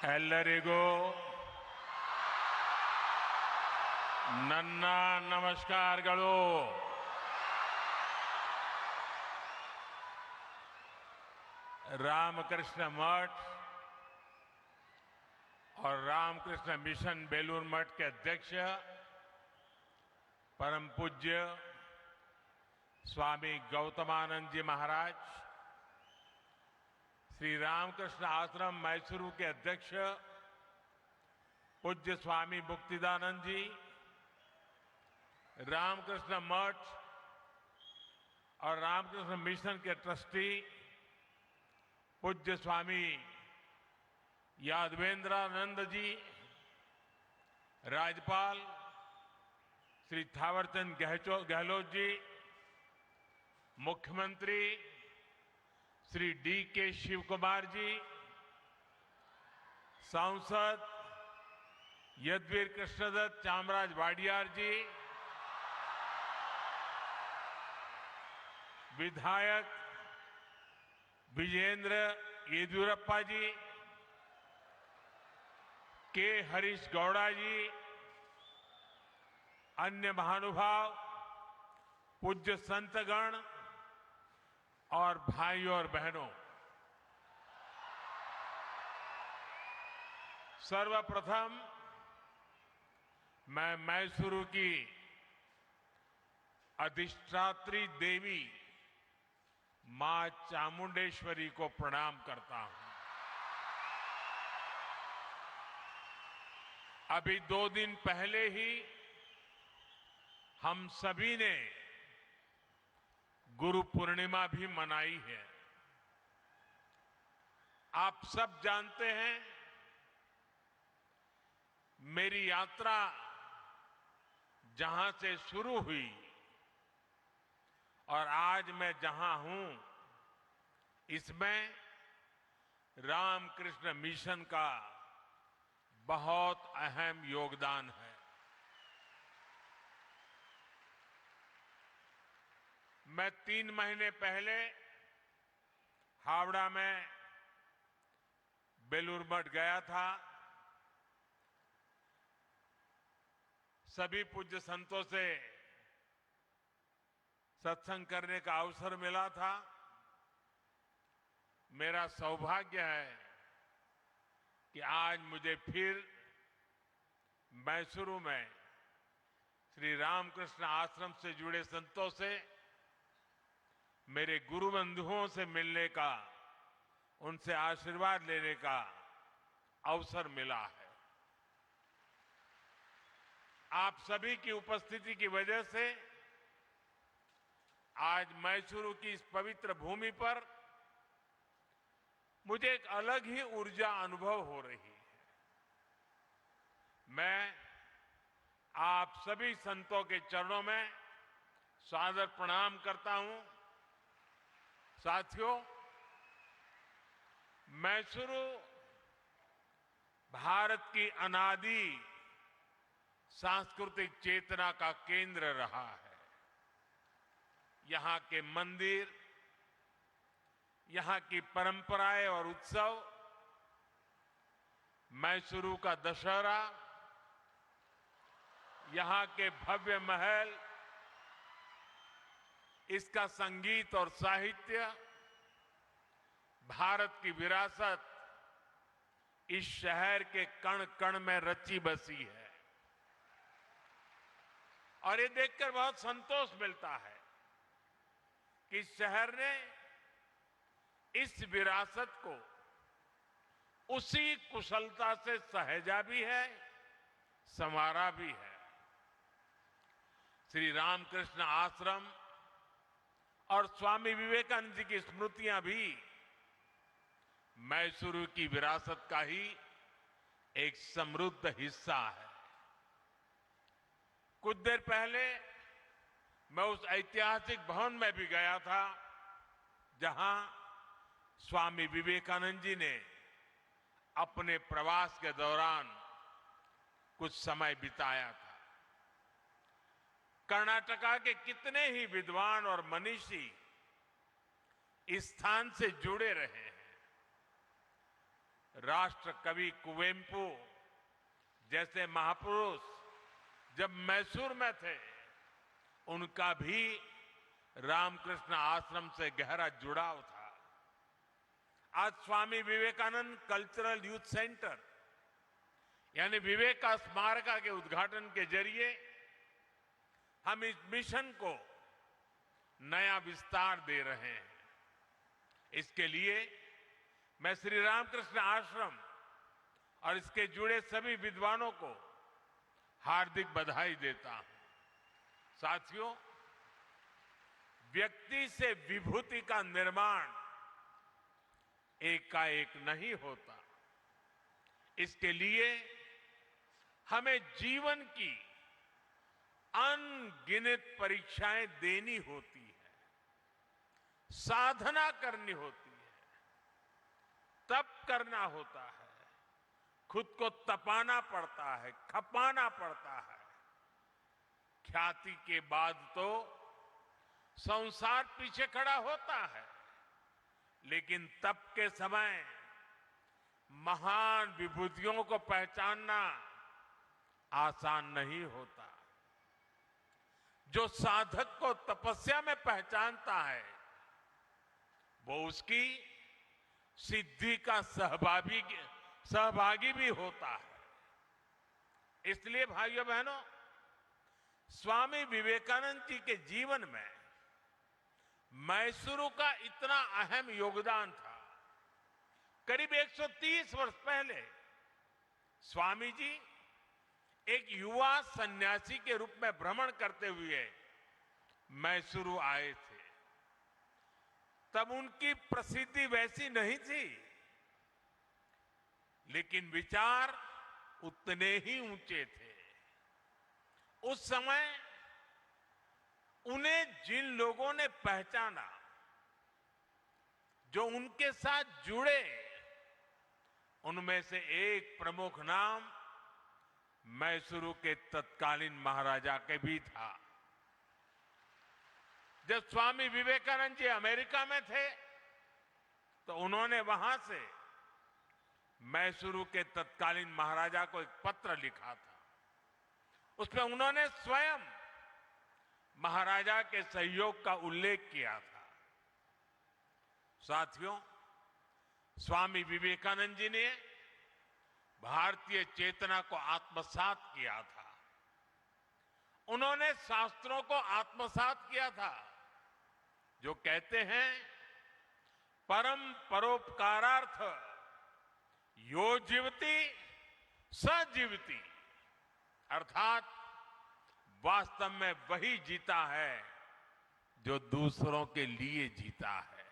ಎಲ್ಲರಿಗೂ ನನ್ನ ನಮಸ್ಕಾರಗಳು। रामकृष्ण मठ और रामकृष्ण मिशन बेलूर मठ के अध्यक्ष परम पूज्य स्वामी गौतमानंद जी महाराज, श्री रामकृष्ण आश्रम मैसूरू के अध्यक्ष पूज्य स्वामी मुक्तिदानंद जी, रामकृष्ण मठ और रामकृष्ण मिशन के ट्रस्टी पूज्य स्वामी यादवेंद्रानंद जी, राज्यपाल श्री थावरचंद गहलोत जी, मुख्यमंत्री श्री D.K. शिव कुमार जी, सांसद यदुवीर कृष्णदत्त चामराज वाडियार जी, विधायक विजेंद्र येदियुरप्पा जी, के हरीश गौड़ा जी, अन्य महानुभाव, पूज्य संतगण और भाइयों और बहनों, सर्वप्रथम मैं मैसूरू की अधिष्ठात्री देवी मां चामुंडेश्वरी को प्रणाम करता हूं। अभी 2 दिन पहले ही हम सभी ने गुरु पूर्णिमा भी मनाई है। आप सब जानते हैं, मेरी यात्रा जहां से शुरू हुई और आज मैं जहां हूं, इसमें रामकृष्ण मिशन का बहुत अहम योगदान है। मैं 3 महीने पहले हावड़ा में बेलूर मठ गया था। सभी पूज्य संतों से सत्संग करने का अवसर मिला था। मेरा सौभाग्य है कि आज मुझे फिर मैसूरू में श्री रामकृष्ण आश्रम से जुड़े संतों से, मेरे गुरु बंधुओं से मिलने का, उनसे आशीर्वाद लेने का अवसर मिला है। आप सभी की उपस्थिति की वजह से आज मैसूरू की इस पवित्र भूमि पर मुझे एक अलग ही ऊर्जा अनुभव हो रही है। मैं आप सभी संतों के चरणों में सादर प्रणाम करता हूं। साथियों, मैसूरू भारत की अनादि सांस्कृतिक चेतना का केंद्र रहा है। यहां के मंदिर, यहां की परंपराएं और उत्सव, मैसूरू का दशहरा, यहां के भव्य महल, इसका संगीत और साहित्य, भारत की विरासत इस शहर के कण कण में रची बसी है। और ये देखकर बहुत संतोष मिलता है कि इस शहर ने इस विरासत को उसी कुशलता से सहेजा भी है, संवारा भी है। श्री रामकृष्ण आश्रम और स्वामी विवेकानंद जी की स्मृतियां भी मैसूरू की विरासत का ही एक समृद्ध हिस्सा है। कुछ देर पहले मैं उस ऐतिहासिक भवन में भी गया था जहां स्वामी विवेकानंद जी ने अपने प्रवास के दौरान कुछ समय बिताया था। कर्नाटका के कितने ही विद्वान और मनीषी इस स्थान से जुड़े रहे हैं। राष्ट्र कवि कुवेंपु जैसे महापुरुष जब मैसूर में थे, उनका भी रामकृष्ण आश्रम से गहरा जुड़ाव था। आज Swami Vivekananda cultural youth centre यानी विवेक स्मारका के उद्घाटन के जरिए हम इस मिशन को नया विस्तार दे रहे हैं। इसके लिए मैं श्री रामकृष्ण आश्रम और इसके जुड़े सभी विद्वानों को हार्दिक बधाई देता हूं। साथियों, व्यक्ति से विभूति का निर्माण एकाएक नहीं होता। इसके लिए हमें जीवन की अनगिनत परीक्षाएं देनी होती है, साधना करनी होती है, तप करना होता है, खुद को तपाना पड़ता है, खपाना पड़ता है। ख्याति के बाद तो संसार पीछे खड़ा होता है, लेकिन तप के समय महान विभूतियों को पहचानना आसान नहीं होता। जो साधक को तपस्या में पहचानता है, वो उसकी सिद्धि का सहभागी भी होता है। इसलिए भाइयों बहनों, स्वामी विवेकानंद जी के जीवन में मैसूरू का इतना अहम योगदान था। करीब 130 वर्ष पहले स्वामी जी एक युवा सन्यासी के रूप में भ्रमण करते हुए मैसूरू आए थे। तब उनकी प्रसिद्धि वैसी नहीं थी, लेकिन विचार उतने ही ऊंचे थे। उस समय उन्हें जिन लोगों ने पहचाना, जो उनके साथ जुड़े, उनमें से एक प्रमुख नाम मैसूरू के तत्कालीन महाराजा के भी था। जब स्वामी विवेकानंद जी अमेरिका में थे, तो उन्होंने वहां से मैसूरू के तत्कालीन महाराजा को एक पत्र लिखा था। उसमें उन्होंने स्वयं महाराजा के सहयोग का उल्लेख किया था। साथियों, स्वामी विवेकानंद जी ने भारतीय चेतना को आत्मसात किया था। उन्होंने शास्त्रों को आत्मसात किया था, जो कहते हैं परम परोपकारार्थ यो जीवति स जीवति, अर्थात वास्तव में वही जीता है जो दूसरों के लिए जीता है।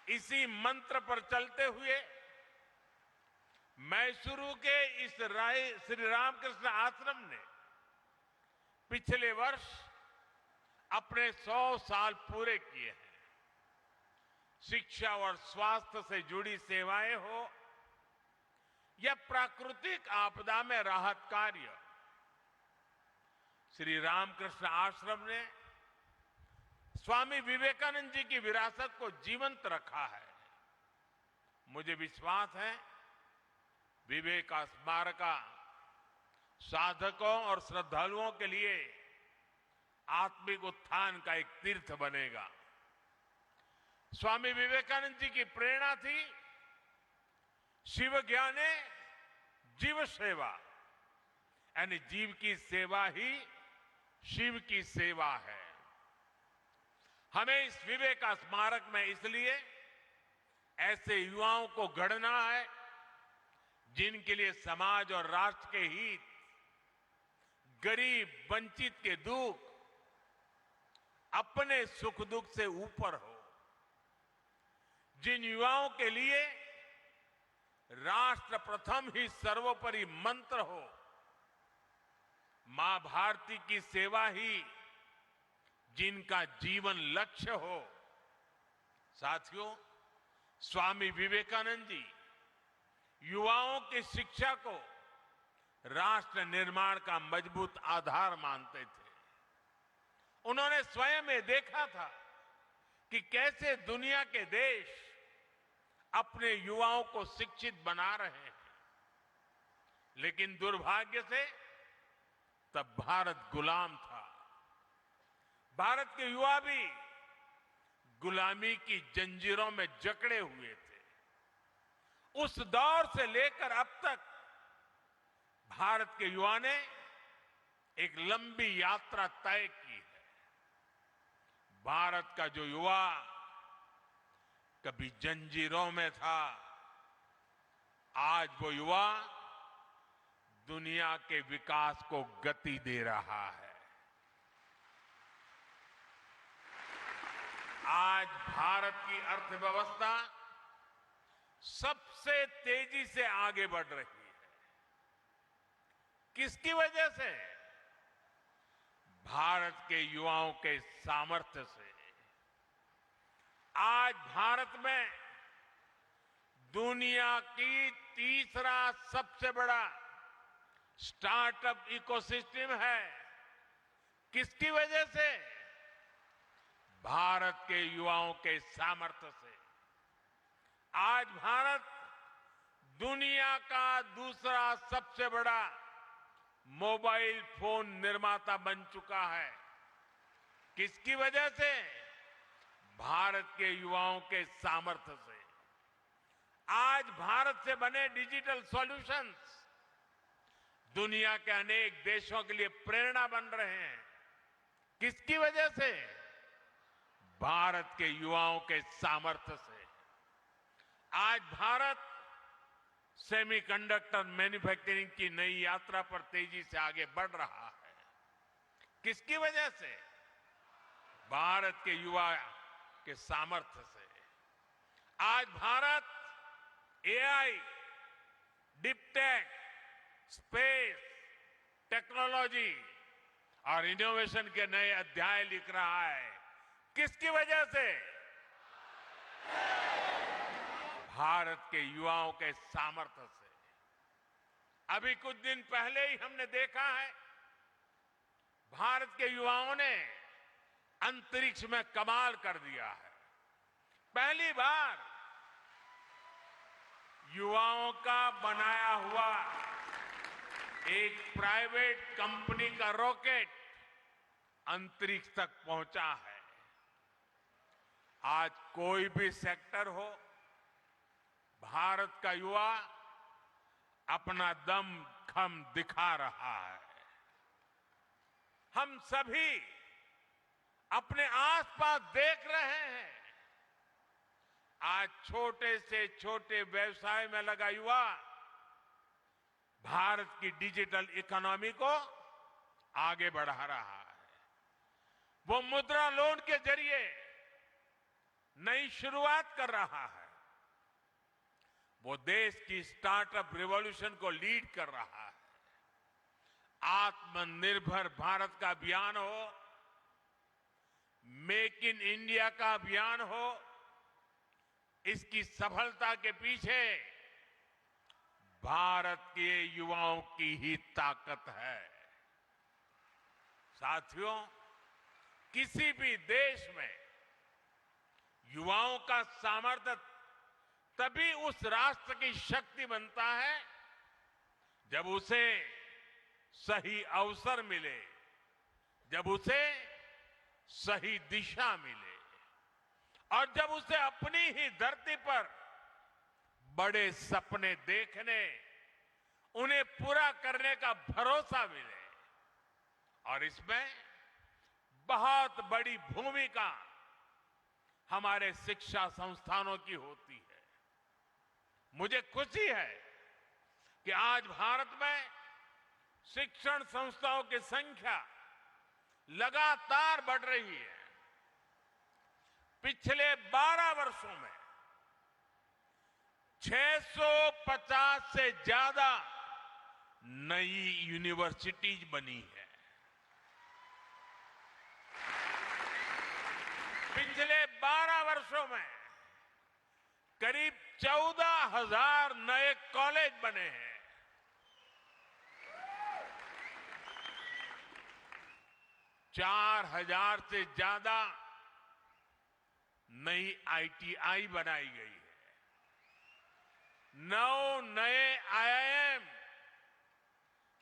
इसी मंत्र पर चलते हुए मैसूरू के इस श्री रामकृष्ण आश्रम ने पिछले वर्ष अपने 100 साल पूरे किए हैं। शिक्षा और स्वास्थ्य से जुड़ी सेवाएं हो या प्राकृतिक आपदा में राहत कार्य, श्री रामकृष्ण आश्रम ने स्वामी विवेकानंद जी की विरासत को जीवंत रखा है। मुझे विश्वास है विवेक स्मारका साधकों और श्रद्धालुओं के लिए आत्मिक उत्थान का एक तीर्थ बनेगा। स्वामी विवेकानंद जी की प्रेरणा थी शिव ज्ञाने जीव सेवा, यानी जीव की सेवा ही शिव की सेवा है। हमें इस विवेक स्मारक में इसलिए ऐसे युवाओं को गढ़ना है जिनके लिए समाज और राष्ट्र के हित, गरीब वंचित के दुख अपने सुख दुख से ऊपर हो, जिन युवाओं के लिए राष्ट्र प्रथम ही सर्वोपरि मंत्र हो, मां भारती की सेवा ही जिनका जीवन लक्ष्य हो। साथियों, स्वामी विवेकानंद जी युवाओं की शिक्षा को राष्ट्र निर्माण का मजबूत आधार मानते थे। उन्होंने स्वयं ये देखा था कि कैसे दुनिया के देश अपने युवाओं को शिक्षित बना रहे हैं। लेकिन दुर्भाग्य से तब भारत गुलाम था। भारत के युवा भी गुलामी की जंजीरों में जकड़े हुए थे। उस दौर से लेकर अब तक भारत के युवा ने एक लंबी यात्रा तय की है। भारत का जो युवा कभी जंजीरों में था, आज वो युवा दुनिया के विकास को गति दे रहा है। आज भारत की अर्थव्यवस्था सबसे तेजी से आगे बढ़ रही है। किसकी वजह से? भारत के युवाओं के सामर्थ्य से। आज भारत में दुनिया की तीसरा सबसे बड़ा स्टार्टअप इकोसिस्टम है। किसकी वजह से? भारत के युवाओं के सामर्थ्य से। आज भारत दुनिया का दूसरा सबसे बड़ा मोबाइल फोन निर्माता बन चुका है। किसकी वजह से? भारत के युवाओं के सामर्थ्य से। आज भारत से बने डिजिटल सॉल्यूशंस दुनिया के अनेक देशों के लिए प्रेरणा बन रहे हैं। किसकी वजह से? भारत के युवाओं के सामर्थ्य से। आज भारत सेमीकंडक्टर मैन्युफैक्चरिंग की नई यात्रा पर तेजी से आगे बढ़ रहा है। किसकी वजह से? भारत के युवा के सामर्थ्य से। आज Bharat AI, deep-tech, space, technology और इनोवेशन के नए अध्याय लिख रहा है। किसकी वजह से? भारत के युवाओं के सामर्थ्य से। अभी कुछ दिन पहले ही हमने देखा है, भारत के युवाओं ने अंतरिक्ष में कमाल कर दिया है। पहली बार युवाओं का बनाया हुआ एक प्राइवेट कंपनी का रॉकेट अंतरिक्ष तक पहुंचा है। आज कोई भी सेक्टर हो, भारत का युवा अपना दम खम दिखा रहा है। हम सभी अपने आसपास देख रहे हैं, आज छोटे से छोटे व्यवसाय में लगा युवा भारत की डिजिटल इकोनॉमी को आगे बढ़ा रहा है। वो मुद्रा लोन के जरिए नई शुरुआत कर रहा है। वो देश की स्टार्टअप रिवॉल्यूशन को लीड कर रहा है। आत्मनिर्भर भारत का अभियान हो, मेक इन इंडिया का अभियान हो, इसकी सफलता के पीछे भारत के युवाओं की ही ताकत है। साथियों, किसी भी देश में युवाओं का सामर्थ्य तभी उस राष्ट्र की शक्ति बनता है जब उसे सही अवसर मिले, जब उसे सही दिशा मिले और जब उसे अपनी ही धरती पर बड़े सपने देखने, उन्हें पूरा करने का भरोसा मिले। और इसमें बहुत बड़ी भूमिका हमारे शिक्षा संस्थानों की होती है। मुझे खुशी है कि आज भारत में शिक्षण संस्थाओं की संख्या लगातार बढ़ रही है। पिछले 12 वर्षों में 650 से ज्यादा नई यूनिवर्सिटीज बनी है। पिछले 12 वर्षों में करीब 14,000 नए कॉलेज बने हैं। 4,000 से ज्यादा नई आईटीआई बनाई गई है। 9 नए IIM,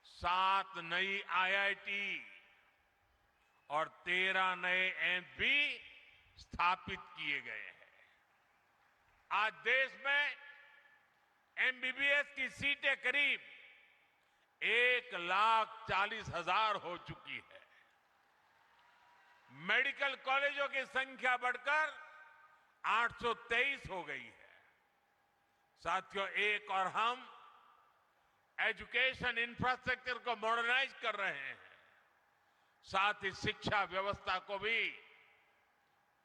7 नई IIT और 13 नए एम्स भी स्थापित किए गए हैं। आज देश में MBBS की सीटें करीब 1,40,000 हो चुकी है। मेडिकल कॉलेजों की संख्या बढ़कर 823 हो गई है। साथियों, एक और हम एजुकेशन इंफ्रास्ट्रक्चर को मॉडर्नाइज कर रहे हैं, साथ ही शिक्षा व्यवस्था को भी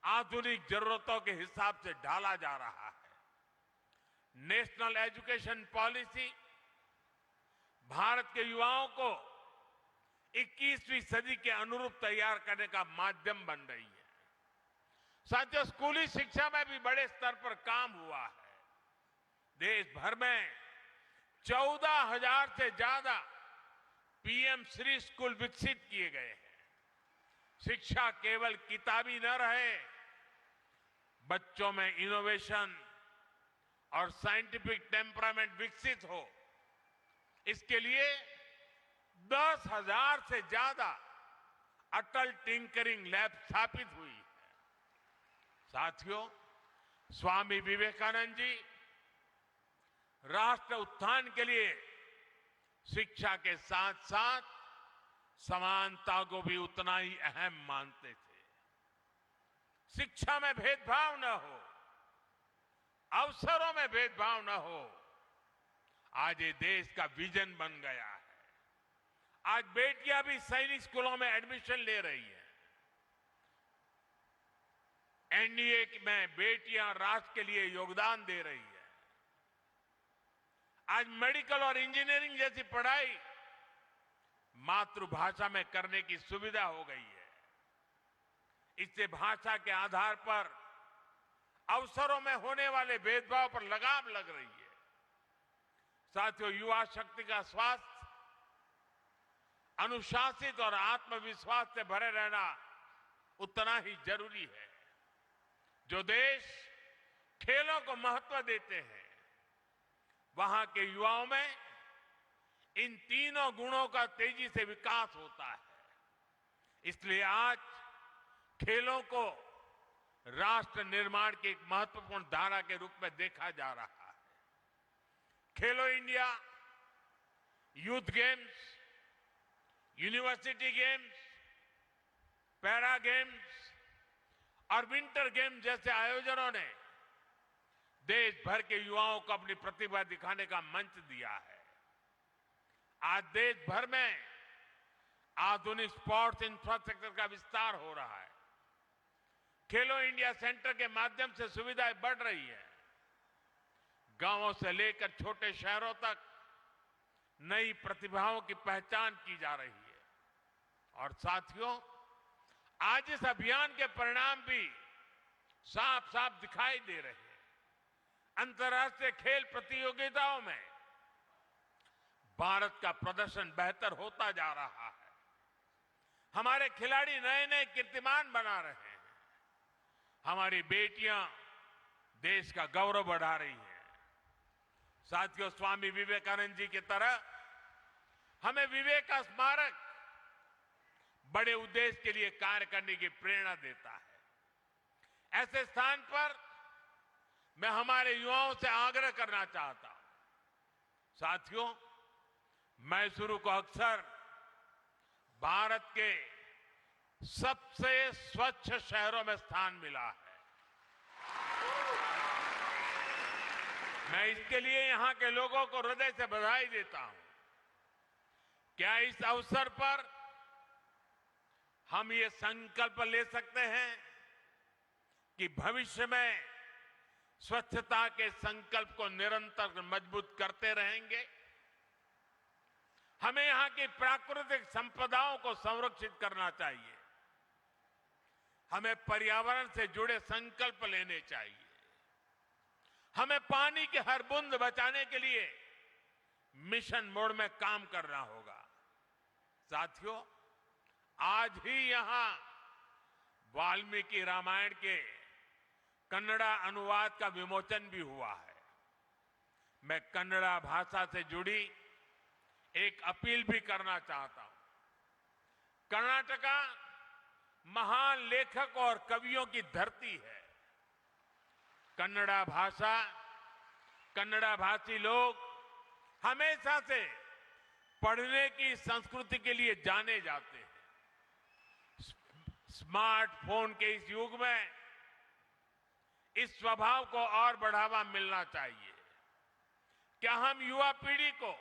आधुनिक जरूरतों के हिसाब से ढाला जा रहा है। नेशनल एजुकेशन पॉलिसी भारत के युवाओं को 21वीं सदी के अनुरूप तैयार करने का माध्यम बन रही है। साथियों, स्कूली शिक्षा में भी बड़े स्तर पर काम हुआ है। देश भर में 14,000 से ज्यादा PM श्री स्कूल विकसित किए गए हैं। शिक्षा केवल किताबी न रहे, बच्चों में इनोवेशन और साइंटिफिक टेम्परामेंट विकसित हो, इसके लिए 10,000 से ज्यादा अटल टिंकरिंग लैब स्थापित हुई है। साथियों, स्वामी विवेकानंद जी राष्ट्र उत्थान के लिए शिक्षा के साथ साथ समानता को भी उतना ही अहम मानते थे। शिक्षा में भेदभाव न हो, अवसरों में भेदभाव न हो, आज ये देश का विजन बन गया है। आज बेटियां भी सैनिक स्कूलों में एडमिशन ले रही हैं। NDA में बेटियां राष्ट्र के लिए योगदान दे रही है। आज मेडिकल और इंजीनियरिंग जैसी पढ़ाई मातृभाषा में करने की सुविधा हो गई है। इससे भाषा के आधार पर अवसरों में होने वाले भेदभाव पर लगाम लग रही है। साथियों, युवा शक्ति का स्वास्थ्य अनुशासित और आत्मविश्वास से भरे रहना उतना ही जरूरी है। जो देश खेलों को महत्व देते हैं, वहां के युवाओं में इन तीनों गुणों का तेजी से विकास होता है। इसलिए आज खेलों को राष्ट्र निर्माण की एक महत्वपूर्ण धारा के रूप में देखा जा रहा है। खेलो India, youth games, university games, para games और विंटर गेम्स जैसे आयोजनों ने देश भर के युवाओं को अपनी प्रतिभा दिखाने का मंच दिया है। आज देश भर में आधुनिक स्पोर्ट्स इंफ्रास्ट्रक्चर का विस्तार हो रहा है। खेलो इंडिया सेंटर के माध्यम से सुविधाएं बढ़ रही है। गांवों से लेकर छोटे शहरों तक नई प्रतिभाओं की पहचान की जा रही है। और साथियों, आज इस अभियान के परिणाम भी साफ साफ दिखाई दे रहे हैं। अंतर्राष्ट्रीय खेल प्रतियोगिताओं में भारत का प्रदर्शन बेहतर होता जा रहा है। हमारे खिलाड़ी नए नए कीर्तिमान बना रहे हैं। हमारी बेटियां देश का गौरव बढ़ा रही हैं। साथियों, स्वामी विवेकानंद जी की तरह हमें विवेक का स्मारक बड़े उद्देश्य के लिए कार्य करने की प्रेरणा देता है। ऐसे स्थान पर मैं हमारे युवाओं से आग्रह करना चाहता हूं। साथियों, मैसूरू को अक्सर भारत के सबसे स्वच्छ शहरों में स्थान मिला है। मैं इसके लिए यहां के लोगों को हृदय से बधाई देता हूं। क्या इस अवसर पर हम ये संकल्प ले सकते हैं कि भविष्य में स्वच्छता के संकल्प को निरंतर मजबूत करते रहेंगे? हमें यहां की प्राकृतिक संपदाओं को संरक्षित करना चाहिए। हमें पर्यावरण से जुड़े संकल्प लेने चाहिए। हमें पानी की हर बूंद बचाने के लिए मिशन मोड में काम करना होगा। साथियों, आज ही यहां वाल्मीकि रामायण के कन्नड़ा अनुवाद का विमोचन भी हुआ है। मैं कन्नड़ा भाषा से जुड़ी एक अपील भी करना चाहता हूं। कर्नाटका महान लेखक और कवियों की धरती है। कन्नड़ा भाषा, कन्नड़ा भाषी लोग हमेशा से पढ़ने की संस्कृति के लिए जाने जाते हैं। स्मार्टफोन के इस युग में इस स्वभाव को और बढ़ावा मिलना चाहिए। क्या हम युवा पीढ़ी को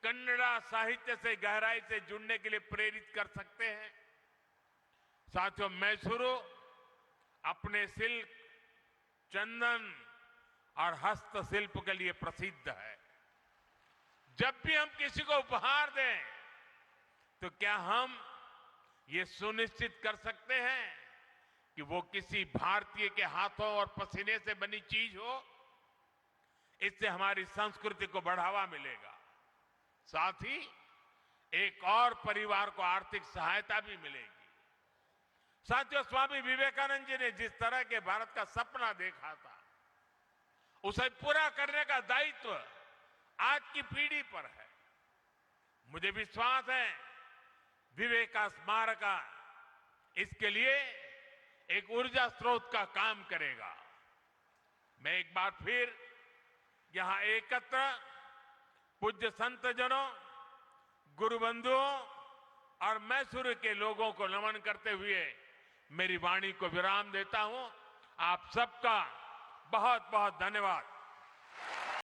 कन्नड़ा साहित्य से गहराई से जुड़ने के लिए प्रेरित कर सकते हैं? साथियों, मैसूरू अपने सिल्क, चंदन और हस्तशिल्प के लिए प्रसिद्ध है। जब भी हम किसी को उपहार दें तो क्या हम ये सुनिश्चित कर सकते हैं कि वो किसी भारतीय के हाथों और पसीने से बनी चीज हो? इससे हमारी संस्कृति को बढ़ावा मिलेगा, साथ ही एक और परिवार को आर्थिक सहायता भी मिलेगी। साथियों, स्वामी विवेकानंद जी ने जिस तरह के भारत का सपना देखा था, उसे पूरा करने का दायित्व आज की पीढ़ी पर है। मुझे विश्वास है विवेका स्मारक इसके लिए एक ऊर्जा स्रोत का काम करेगा। मैं एक बार फिर यहां एकत्र पूज्य संत जनों, गुरु बंधुओं और मैसूरू के लोगों को नमन करते हुए मेरी वाणी को विराम देता हूं। आप सबका बहुत बहुत धन्यवाद।